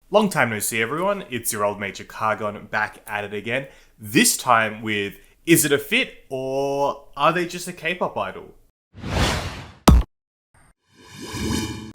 Long time no see, everyone. It's your old mate Cargon back at it again. This time with, is it a fit or are they just a K-pop idol?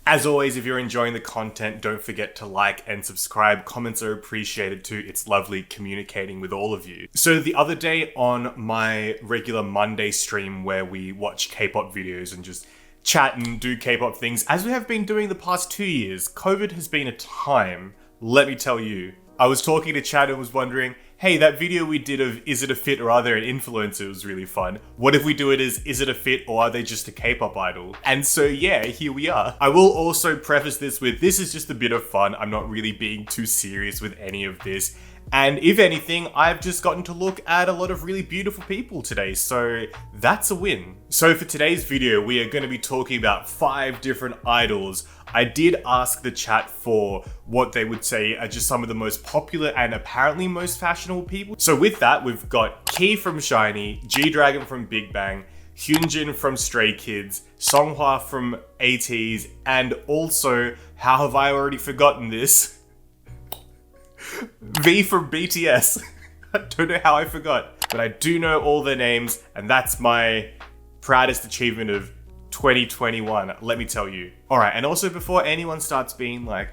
As always, if you're enjoying the content, don't forget to like and subscribe. Comments are appreciated too. It's lovely communicating with all of you. So the other day on my regular Monday stream where we watch K-pop videos and just chat and do K-pop things, as we have been doing the past 2 years, COVID has been a time, let me tell you. I was talking to Chad and was wondering, hey, that video we did of is it a fit or are they an influencer was really fun. What if we do it as is it a fit or are they just a K-pop idol? And so yeah, here we are. I will also preface this with, this is just a bit of fun. I'm not really being too serious with any of this. And if anything, I've just gotten to look at a lot of really beautiful people today, so that's a win. So for today's video, we are going to be talking about 5 different idols. I did ask the chat for what they would say are just some of the most popular and apparently most fashionable people. So with that, we've got Key from Shinee, G-Dragon from Big Bang, Hyunjin from Stray Kids, Seonghwa from Ateez, and also, how have I already forgotten this? V from BTS. I don't know how I forgot, but I do know all their names, and that's my proudest achievement of 2021, let me tell you. Alright, and also before anyone starts being like,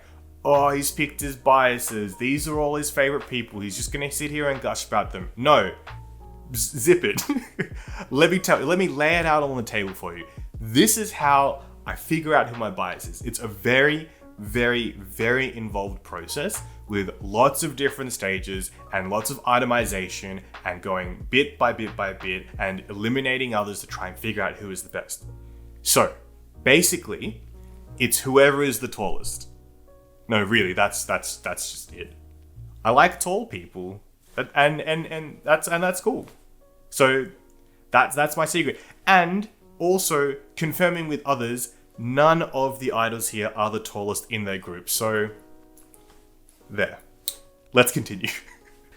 oh, he's picked his biases, these are all his favorite people, he's just gonna sit here and gush about them. No, zip it. Let me lay it out on the table for you. This is how I figure out who my bias is. It's a very, very, very involved process with lots of different stages and lots of itemization and going bit by bit by bit and eliminating others to try and figure out who is the best. So basically, it's whoever is the tallest. No, really, that's just it. I like tall people, and that's cool. So that's my secret. And also confirming with others, none of the idols here are the tallest in their group. So there. Let's continue.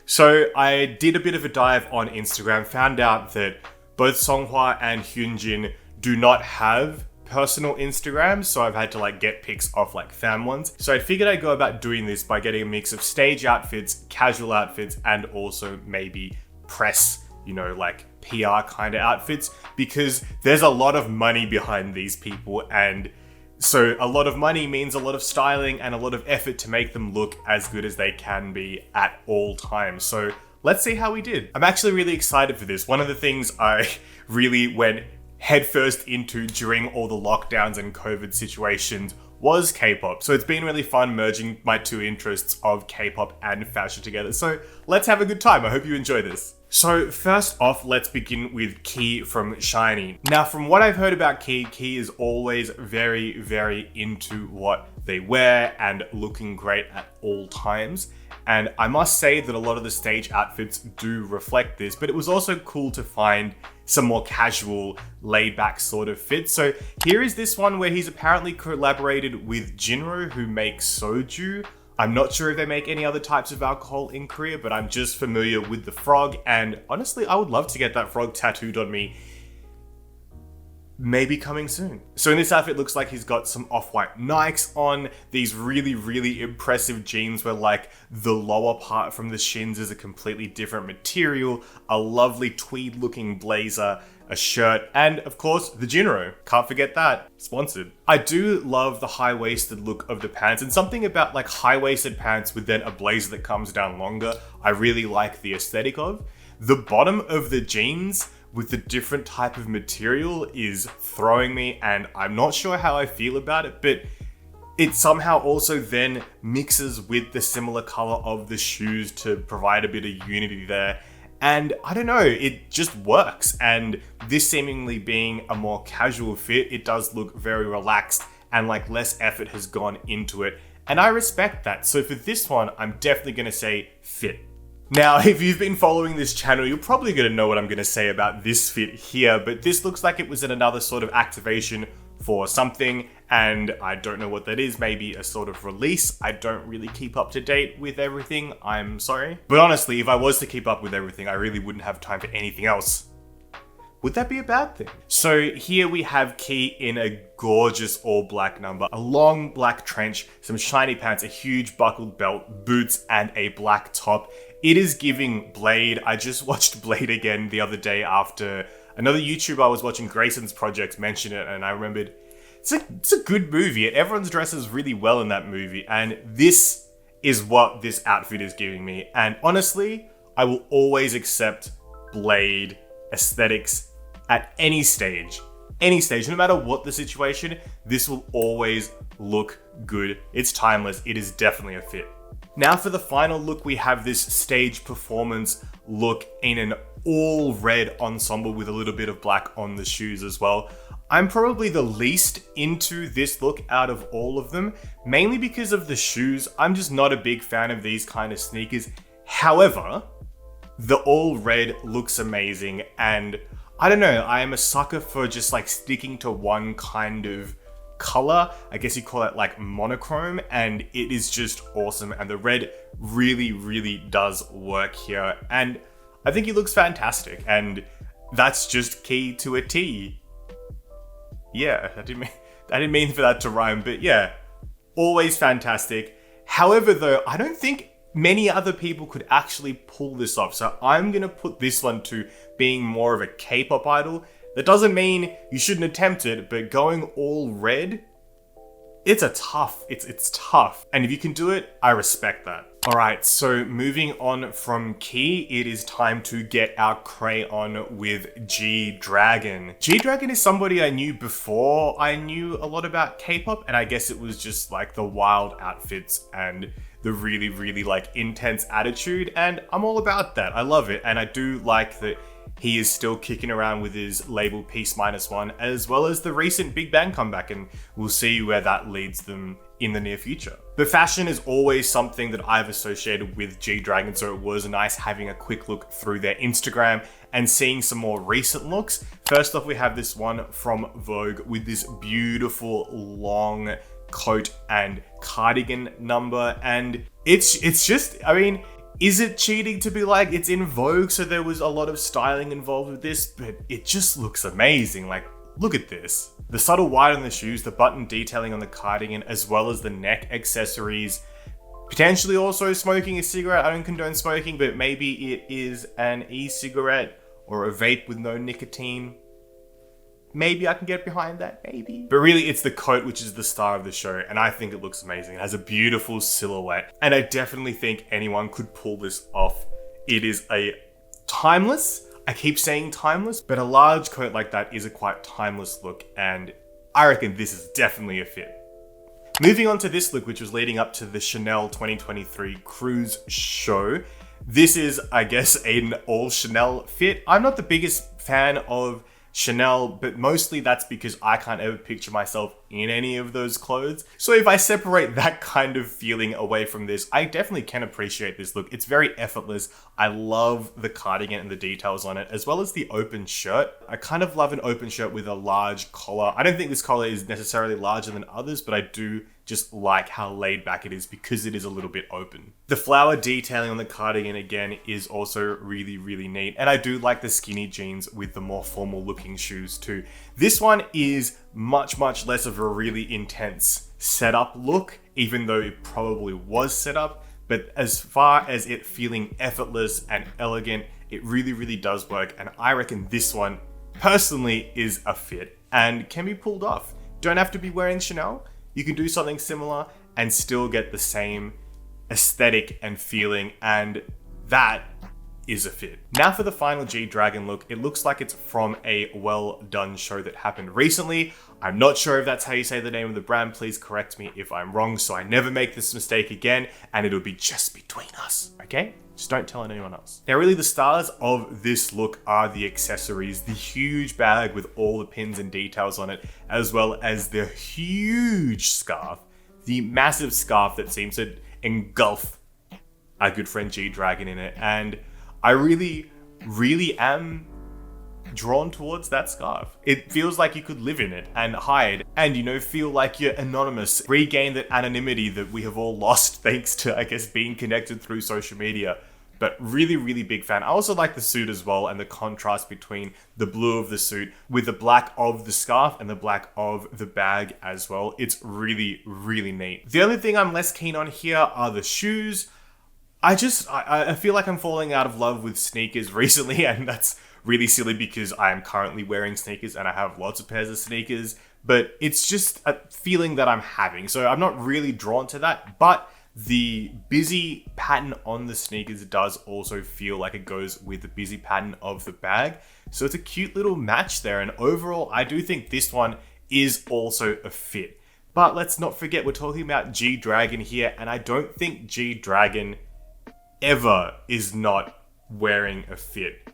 So I did a bit of a dive on Instagram, found out that both Seonghwa and Hyunjin do not have personal Instagrams, so I've had to get pics off fan ones. So I figured I'd go about doing this by getting a mix of stage outfits, casual outfits, and also maybe press, PR kind of outfits, because there's a lot of money behind these people, and so a lot of money means a lot of styling and a lot of effort to make them look as good as they can be at all times. So let's see how we did. I'm actually really excited for this. One of the things I really went headfirst into during all the lockdowns and COVID situations was K-pop. So it's been really fun merging my two interests of K-pop and fashion together. So let's have a good time. I hope you enjoy this. So first off, let's begin with Key from Shinee. Now, from what I've heard about Key is always very, very into what they wear and looking great at all times. And I must say that a lot of the stage outfits do reflect this, but it was also cool to find some more casual, laid-back sort of fits. So here is this one where he's apparently collaborated with Jinro, who makes soju. I'm not sure if they make any other types of alcohol in Korea, but I'm just familiar with the frog, and honestly, I would love to get that frog tattooed on me. Maybe coming soon. So in this outfit, it looks like he's got some off-white Nikes on, these really, really impressive jeans where the lower part from the shins is a completely different material, a lovely tweed-looking blazer, a shirt, and of course, the Jinro. Can't forget that. Sponsored. I do love the high-waisted look of the pants, and something about high-waisted pants with then a blazer that comes down longer, I really like the aesthetic of. The bottom of the jeans with the different type of material is throwing me, and I'm not sure how I feel about it, but it somehow also then mixes with the similar color of the shoes to provide a bit of unity there. And I don't know, it just works. And this seemingly being a more casual fit, it does look very relaxed and less effort has gone into it. And I respect that. So for this one, I'm definitely gonna say fit. Now, if you've been following this channel, you're probably going to know what I'm going to say about this fit here, but this looks like it was in another sort of activation for something, and I don't know what that is, maybe a sort of release. I don't really keep up to date with everything, I'm sorry. But honestly, if I was to keep up with everything, I really wouldn't have time for anything else. would that be a bad thing? So here we have Key in a gorgeous all black number, a long black trench, some shiny pants, a huge buckled belt, boots, and a black top. It is giving Blade. I just watched Blade again the other day after another YouTuber I was watching, Grayson's Project, mentioned it, and I remembered it's a good movie. Everyone's dresses really well in that movie, and this is what this outfit is giving me. And honestly, I will always accept Blade aesthetics at any stage, no matter what the situation. This will always look good. It's timeless. It is definitely a fit. Now for the final look, we have this stage performance look in an all red ensemble with a little bit of black on the shoes as well. I'm probably the least into this look out of all of them, mainly because of the shoes. I'm just not a big fan of these kind of sneakers. However, the all red looks amazing, and I don't know, I am a sucker for just like sticking to one kind of color. I guess you call it like monochrome, and it is just awesome. And the red really, really does work here. And I think he looks fantastic. And that's just Key to a T. Yeah, I didn't mean for that to rhyme, but yeah, always fantastic. However, though, I don't think many other people could actually pull this off. So I'm gonna put this one to being more of a K-pop idol. That doesn't mean you shouldn't attempt it, but going all red, it's tough. And if you can do it, I respect that. All right, so moving on from Key, it is time to get our crayon with G-Dragon. G-Dragon is somebody I knew before I knew a lot about K-pop, and I guess it was just like the wild outfits and the really, really like intense attitude, and I'm all about that. I love it, and I do like that he is still kicking around with his label Peace Minus One, as well as the recent Big Bang comeback, and we'll see where that leads them in the near future. The fashion is always something that I've associated with G-Dragon, so it was nice having a quick look through their Instagram and seeing some more recent looks. First off, we have this one from Vogue with this beautiful long coat and cardigan number, and it's just, I mean, is it cheating to be like, it's in Vogue, so there was a lot of styling involved with this, but it just looks amazing. Like, look at this. The subtle white on the shoes, the button detailing on the cardigan, as well as the neck accessories. Potentially also smoking a cigarette. I don't condone smoking, but maybe it is an e-cigarette or a vape with no nicotine. Maybe I can get behind that, maybe. But really, it's the coat which is the star of the show, and I think it looks amazing. It has a beautiful silhouette, and I definitely think anyone could pull this off. It is a timeless, I keep saying timeless, but a large coat like that is a quite timeless look, and I reckon this is definitely a fit. Moving on to this look, which was leading up to the Chanel 2023 cruise show. This is, I guess, an all Chanel fit. I'm not the biggest fan of Chanel, but mostly that's because I can't ever picture myself in any of those clothes. So if I separate that kind of feeling away from this, I definitely can appreciate this look. It's very effortless. I love the cardigan and the details on it, as well as the open shirt. I kind of love an open shirt with a large collar. I don't think this collar is necessarily larger than others, but I do just like how laid back it is because it is a little bit open. The flower detailing on the cardigan again is also really, really neat. And I do like the skinny jeans with the more formal looking shoes too. This one is much, much less of a really intense setup look, even though it probably was set up. But as far as it feeling effortless and elegant, it really, really does work. And I reckon this one personally is a fit and can be pulled off. Don't have to be wearing Chanel. You can do something similar and still get the same aesthetic and feeling, and that is a fit. Now for the final G-Dragon look, it looks like it's from a well-done show that happened recently. I'm not sure if that's how you say the name of the brand. Please correct me if I'm wrong so I never make this mistake again, and it'll be just between us, okay? Just don't tell anyone else. Now really the stars of this look are the accessories, the huge bag with all the pins and details on it, as well as the huge scarf, the massive scarf that seems to engulf our good friend G-Dragon in it. And I really, really am drawn towards that scarf. It feels like you could live in it and hide and, you know, feel like you're anonymous, regain that anonymity that we have all lost thanks to, I guess, being connected through social media. but really, really big fan. I also like the suit as well, and the contrast between the blue of the suit with the black of the scarf and the black of the bag as well. It's really, really neat. The only thing I'm less keen on here are the shoes. I feel like I'm falling out of love with sneakers recently, and that's really silly because I am currently wearing sneakers and I have lots of pairs of sneakers, but it's just a feeling that I'm having. So I'm not really drawn to that, but the busy pattern on the sneakers does also feel like it goes with the busy pattern of the bag. So it's a cute little match there, and overall, I do think this one is also a fit. But let's not forget, we're talking about G-Dragon here, and I don't think G-Dragon ever is not wearing a fit.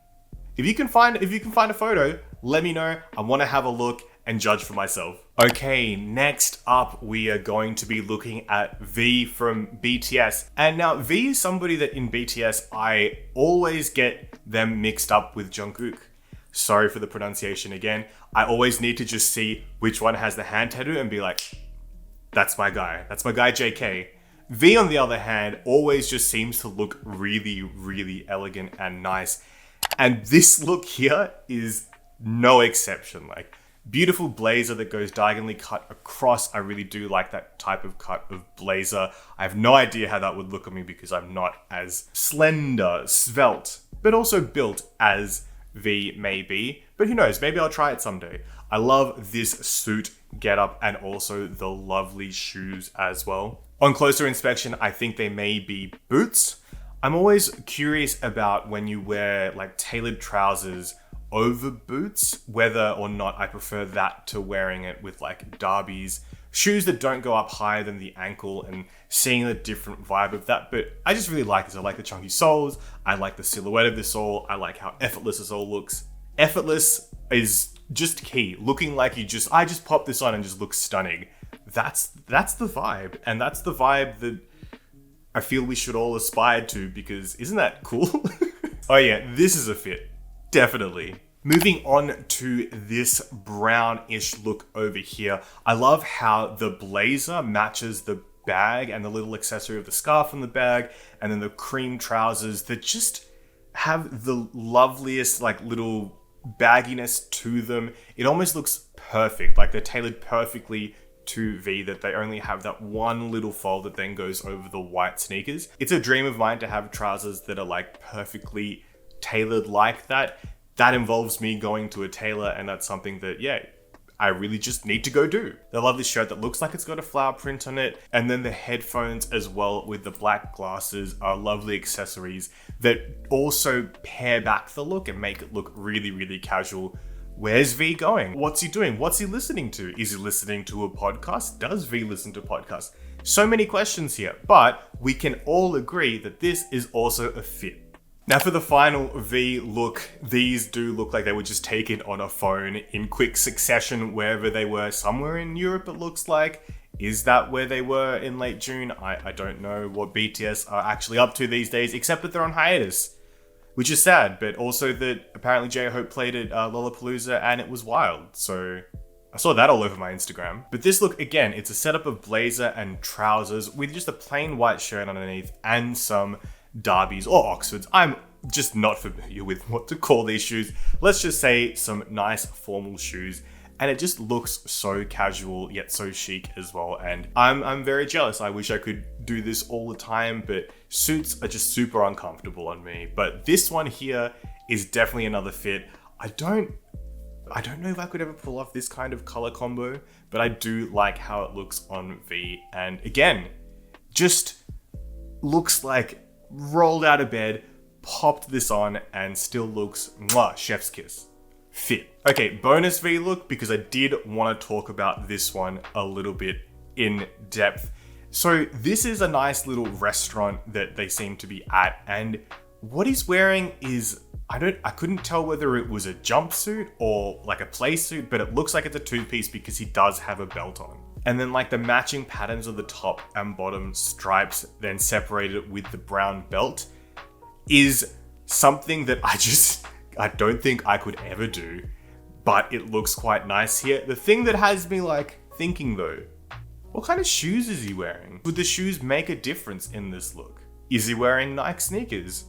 If you can find a photo, let me know. I want to have a look and judge for myself. Okay, next up we are going to be looking at V from BTS. And now V is somebody that in BTS I always get them mixed up with Jungkook. Sorry for the pronunciation again. I always need to just see which one has the hand tattoo and be like, that's my guy. That's my guy JK. V, on the other hand, always just seems to look really, really elegant and nice. And this look here is no exception. Like, beautiful blazer that goes diagonally cut across. I really do like that type of cut of blazer. I have no idea how that would look on me because I'm not as slender, svelte, but also built as V may be. But who knows, maybe I'll try it someday. I love this suit getup and also the lovely shoes as well. On closer inspection, I think they may be boots. I'm always curious about when you wear like tailored trousers over boots, whether or not I prefer that to wearing it with like derbies, shoes that don't go up higher than the ankle, and seeing the different vibe of that. But I just really like this. I like the chunky soles. I like the silhouette of the sole. I like how effortless this all looks. Effortless is just key. Looking like I just pop this on and just look stunning. That's the vibe, and that's the vibe that I feel we should all aspire to, because isn't that cool? Oh yeah, this is a fit. Definitely. Moving on to this brownish look over here. I love how the blazer matches the bag and the little accessory of the scarf on the bag, and then the cream trousers that just have the loveliest like little bagginess to them. It almost looks perfect, like they're tailored perfectly to V, that they only have that one little fold that then goes over the white sneakers. It's a dream of mine to have trousers that are like perfectly tailored like that. That involves me going to a tailor, and that's something that, yeah, I really just need to go do. They love this shirt that looks like it's got a flower print on it, and then the headphones as well with the black glasses are lovely accessories that also pair back the look and make it look really, really casual. Where's V going? What's he doing? What's he listening to? Is he listening to a podcast? Does V listen to podcasts? So many questions here, but we can all agree that this is also a fit. Now for the final V look, these do look like they were just taken on a phone in quick succession wherever they were. Somewhere in Europe it looks like. Is that where they were in late June? I don't know what BTS are actually up to these days, except that they're on hiatus. Which is sad, but also that apparently J-Hope played at Lollapalooza and it was wild. So I saw that all over my Instagram. But this look, again, it's a setup of blazer and trousers with just a plain white shirt underneath and some derbies or Oxfords. I'm just not familiar with what to call these shoes. Let's just say some nice formal shoes. And it just looks so casual, yet so chic as well. And I'm very jealous. I wish I could do this all the time, but suits are just super uncomfortable on me. But this one here is definitely another fit. I don't know if I could ever pull off this kind of color combo, but I do like how it looks on V. And again, just looks like rolled out of bed, popped this on, and still looks mwah, chef's kiss. Fit. Okay, bonus V look, because I did want to talk about this one a little bit in depth. So this is a nice little restaurant that they seem to be at, and what he's wearing is, I couldn't tell whether it was a jumpsuit or like a play suit, but it looks like it's a two-piece because he does have a belt on. And then like the matching patterns of the top and bottom stripes, then separated with the brown belt, is something that I don't think I could ever do, but it looks quite nice here. The thing that has me like thinking though, what kind of shoes is he wearing? Would the shoes make a difference in this look? Is he wearing Nike sneakers?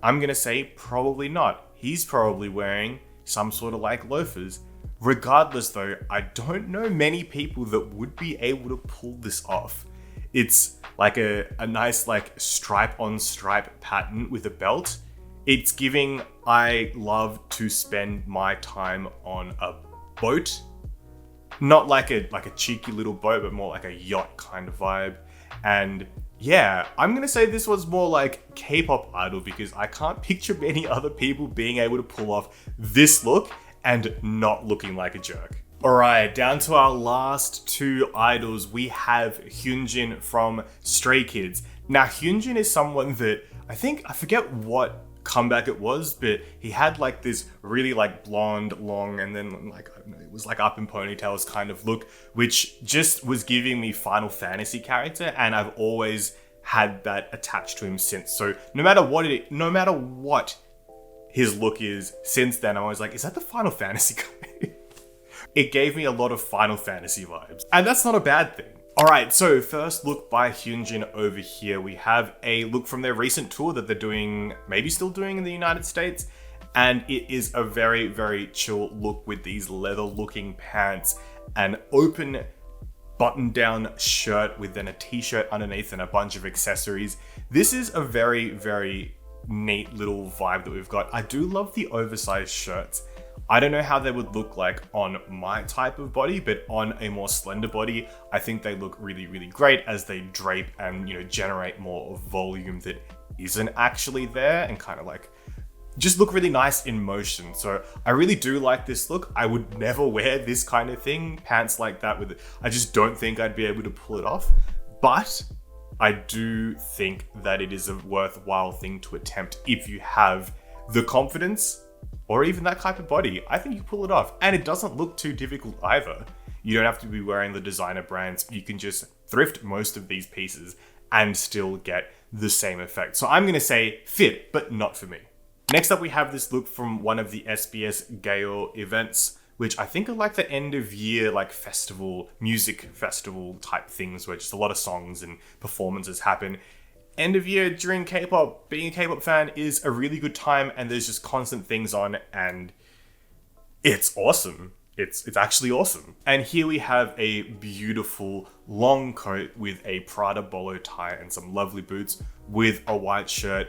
I'm gonna say probably not. He's probably wearing some sort of like loafers. Regardless though, I don't know many people that would be able to pull this off. It's like a nice like stripe on stripe pattern with a belt. It's giving I love to spend my time on a boat. Not like a cheeky little boat, but more like a yacht kind of vibe. And yeah, I'm gonna say this was more like K-pop idol because I can't picture many other people being able to pull off this look and not looking like a jerk. Alright, down to our last two idols, we have Hyunjin from Stray Kids. Now Hyunjin is someone that I forget what comeback it was, but he had like this really like blonde, long, and then like, I don't know, it was like up in ponytails kind of look, which just was giving me Final Fantasy character, and I've always had that attached to him since. So no matter what his look is since then, I'm always like, is that the Final Fantasy guy? It gave me a lot of Final Fantasy vibes, and that's not a bad thing. Alright, so first look by Hyunjin over here. We have a look from their recent tour that they're doing, maybe still doing in the United States. And it is a very, very chill look with these leather looking pants, an open button down shirt with then a t-shirt underneath and a bunch of accessories. This is a very, very neat little vibe that we've got. I do love the oversized shirts. I don't know how they would look like on my type of body, but on a more slender body, I think they look really, really great as they drape and, generate more volume that isn't actually there and kind of like just look really nice in motion. So I really do like this look. I would never wear this kind of thing, pants like that with it. I just don't think I'd be able to pull it off, but I do think that it is a worthwhile thing to attempt if you have the confidence or even that type of body. I think you pull it off, and it doesn't look too difficult either. You don't have to be wearing the designer brands. You can just thrift most of these pieces and still get the same effect. So I'm gonna say fit, but not for me. Next up, we have this look from one of the SBS Gayo events, which I think are like the end of year, like festival, music festival type things where just a lot of songs and performances happen. End of year during K-pop, being a K-pop fan is a really good time, and there's just constant things on, and it's awesome. It's actually awesome. And here we have a beautiful long coat with a Prada bolo tie and some lovely boots with a white shirt.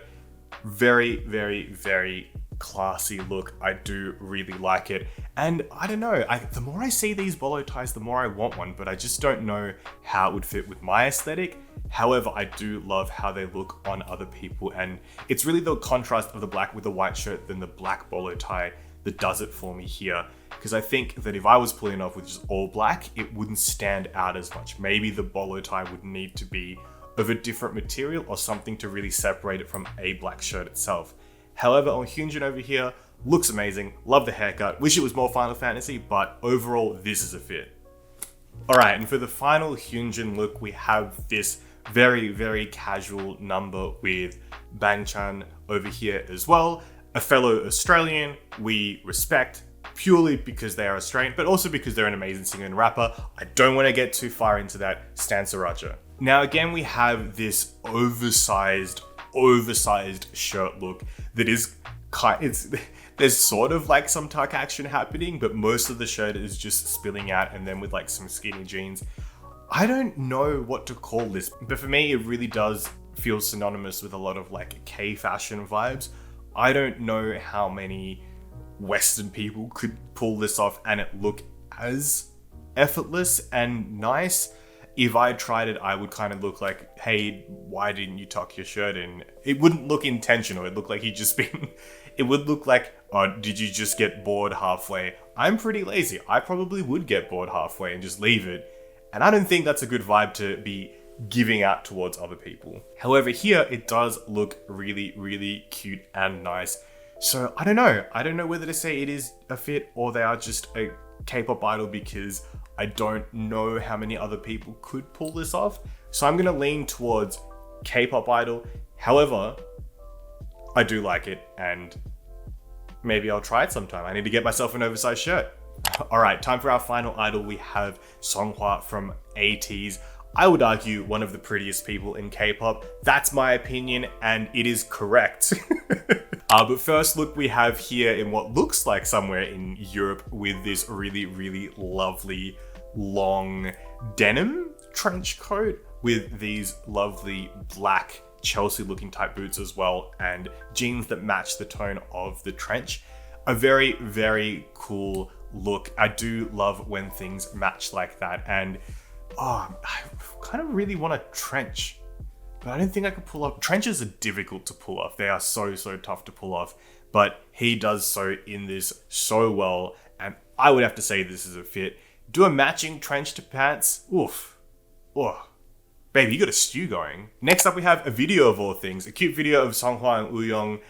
Very, very, very classy look. I do really like it. And I don't know, the more I see these bolo ties, the more I want one, but I just don't know how it would fit with my aesthetic. However, I do love how they look on other people, and it's really the contrast of the black with the white shirt than the black bolo tie that does it for me here. Because I think that if I was pulling it off with just all black, it wouldn't stand out as much. Maybe the bolo tie would need to be of a different material or something to really separate it from a black shirt itself. However, on Hyunjin over here, looks amazing. Love the haircut. Wish it was more Final Fantasy, but overall, this is a fit. Alright, and for the final Hyunjin look, we have this very, very casual number with Bangchan over here as well. A fellow Australian we respect purely because they are Australian, but also because they're an amazing singer and rapper. I don't want to get too far into that. Stan Sriracha. Now again, we have this oversized shirt look that is there's sort of like some tuck action happening, but most of the shirt is just spilling out, and then with like some skinny jeans. I don't know what to call this, but for me, it really does feel synonymous with a lot of like K fashion vibes. I don't know how many Western people could pull this off and it look as effortless and nice. If I tried it, I would kind of look like, hey, why didn't you tuck your shirt in? It wouldn't look intentional. It'd look like he'd just been, it would look like, oh, did you just get bored halfway? I'm pretty lazy. I probably would get bored halfway and just leave it. And I don't think that's a good vibe to be giving out towards other people. However, here it does look really, really cute and nice. So I don't know. I don't know whether to say it is a fit or they are just a K-pop idol, because I don't know how many other people could pull this off. So I'm gonna lean towards K-pop idol. However, I do like it, and maybe I'll try it sometime. I need to get myself an oversized shirt. All right, time for our final idol. We have Seonghwa from Ateez. I would argue one of the prettiest people in K-pop. That's my opinion, and it is correct. But first look we have here in what looks like somewhere in Europe with this really, really lovely long denim trench coat with these lovely black Chelsea looking type boots as well, and jeans that match the tone of the trench. A very, very cool look. I do love when things match like that, and I kind of really want a trench, but I don't think I could pull off. Trenches are difficult to pull off. They are so tough to pull off, but he does so in this so well, and I would have to say this is a fit. Do a matching trench to pants. Oof. Oh. Baby, you got a stew going. Next up we have a video of all things, a cute video of Seonghwa and Wooyoung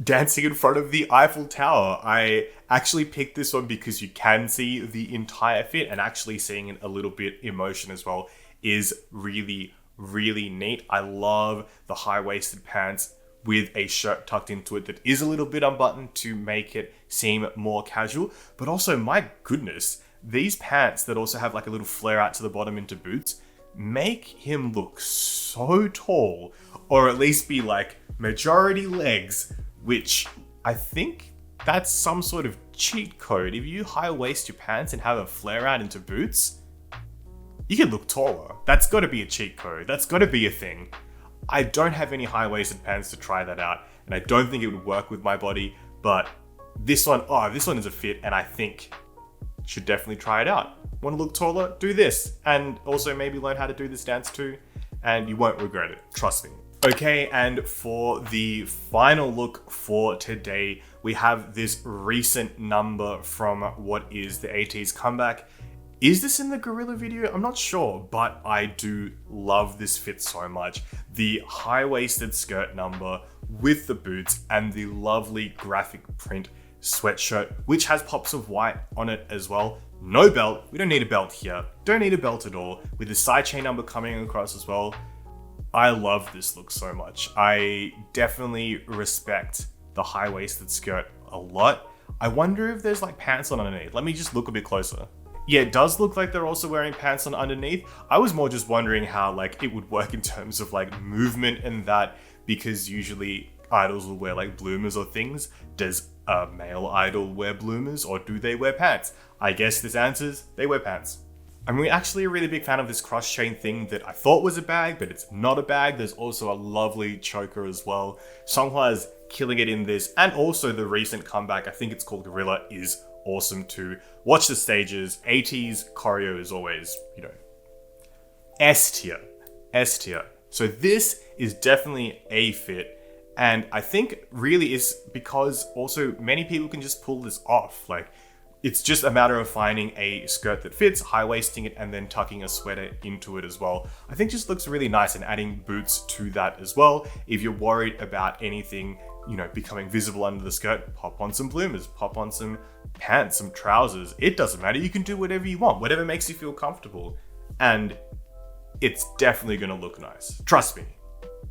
dancing in front of the Eiffel Tower. I actually picked this one because you can see the entire fit, and actually seeing it a little bit in motion as well is really, really neat. I love the high-waisted pants with a shirt tucked into it that is a little bit unbuttoned to make it seem more casual. But also, my goodness, these pants that also have like a little flare out to the bottom into boots make him look so tall, or at least be like majority legs, which I think that's some sort of cheat code. If you high waist your pants and have a flare out into boots, you can look taller. That's got to be a cheat code. That's got to be a thing. I don't have any high waisted pants to try that out, and I don't think it would work with my body, but this one is a fit, and I think should definitely try it out. Want to look taller? Do this. And also maybe learn how to do this dance too, and you won't regret it. Trust me. Okay, and for the final look for today, we have this recent number from what is the Ateez comeback. Is this in the Gorilla video? I'm not sure, but I do love this fit so much. The high-waisted skirt number with the boots and the lovely graphic print sweatshirt, which has pops of white on it as well. No belt. We don't need a belt here. Don't need a belt at all. With the side chain number coming across as well. I love this look so much. I definitely respect the high-waisted skirt a lot. I wonder if there's like pants on underneath. Let me just look a bit closer. Yeah, it does look like they're also wearing pants on underneath. I was more just wondering how like it would work in terms of like movement and that, because usually idols will wear like bloomers or things. Does a male idol wear bloomers, or do they wear pants? I guess this answers they wear pants. I'm actually a really big fan of this cross-chain thing that I thought was a bag, but it's not a bag. There's also a lovely choker as well. Seonghwa is killing it in this, and also the recent comeback, I think it's called Gorilla, is awesome too. Watch the stages. Ateez choreo is always, you know, S tier. S tier. So this is definitely a fit, and I think really is because also many people can just pull this off. Like, it's just a matter of finding a skirt that fits, high-waisting it, and then tucking a sweater into it as well. I think just looks really nice, and adding boots to that as well. If you're worried about anything, you know, becoming visible under the skirt, pop on some bloomers, pop on some pants, some trousers. It doesn't matter. You can do whatever you want, whatever makes you feel comfortable. And it's definitely gonna look nice. Trust me.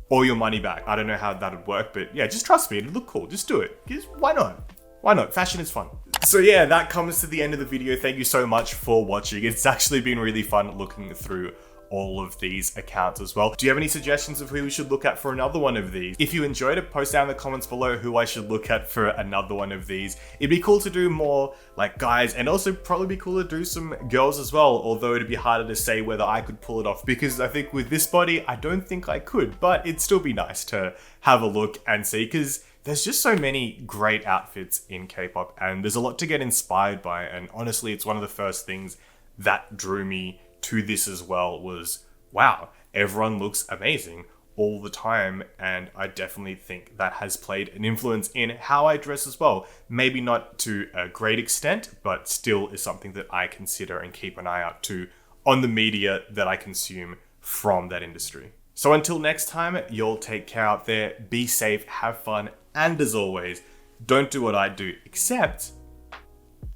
Or your money back. I don't know how that would work, but yeah, just trust me. It'd look cool. Just do it. Just, why not? Why not? Fashion is fun. So yeah, that comes to the end of the video. Thank you so much for watching. It's actually been really fun looking through all of these accounts as well. Do you have any suggestions of who we should look at for another one of these? If you enjoyed it, post down in the comments below who I should look at for another one of these. It'd be cool to do more like guys, and also probably be cool to do some girls as well, although it'd be harder to say whether I could pull it off, because I think with this body, I don't think I could, but it'd still be nice to have a look and see, because there's just so many great outfits in K-pop, and there's a lot to get inspired by, and honestly, it's one of the first things that drew me to this as well was, wow, everyone looks amazing all the time, and I definitely think that has played an influence in how I dress as well. Maybe not to a great extent, but still is something that I consider and keep an eye out to on the media that I consume from that industry. So until next time, you'll take care out there, be safe, have fun, and as always, don't do what I do, except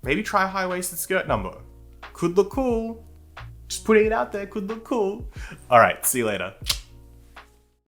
maybe try a high-waisted skirt number. Could look cool. Just putting it out there, could look cool. All right, see you later.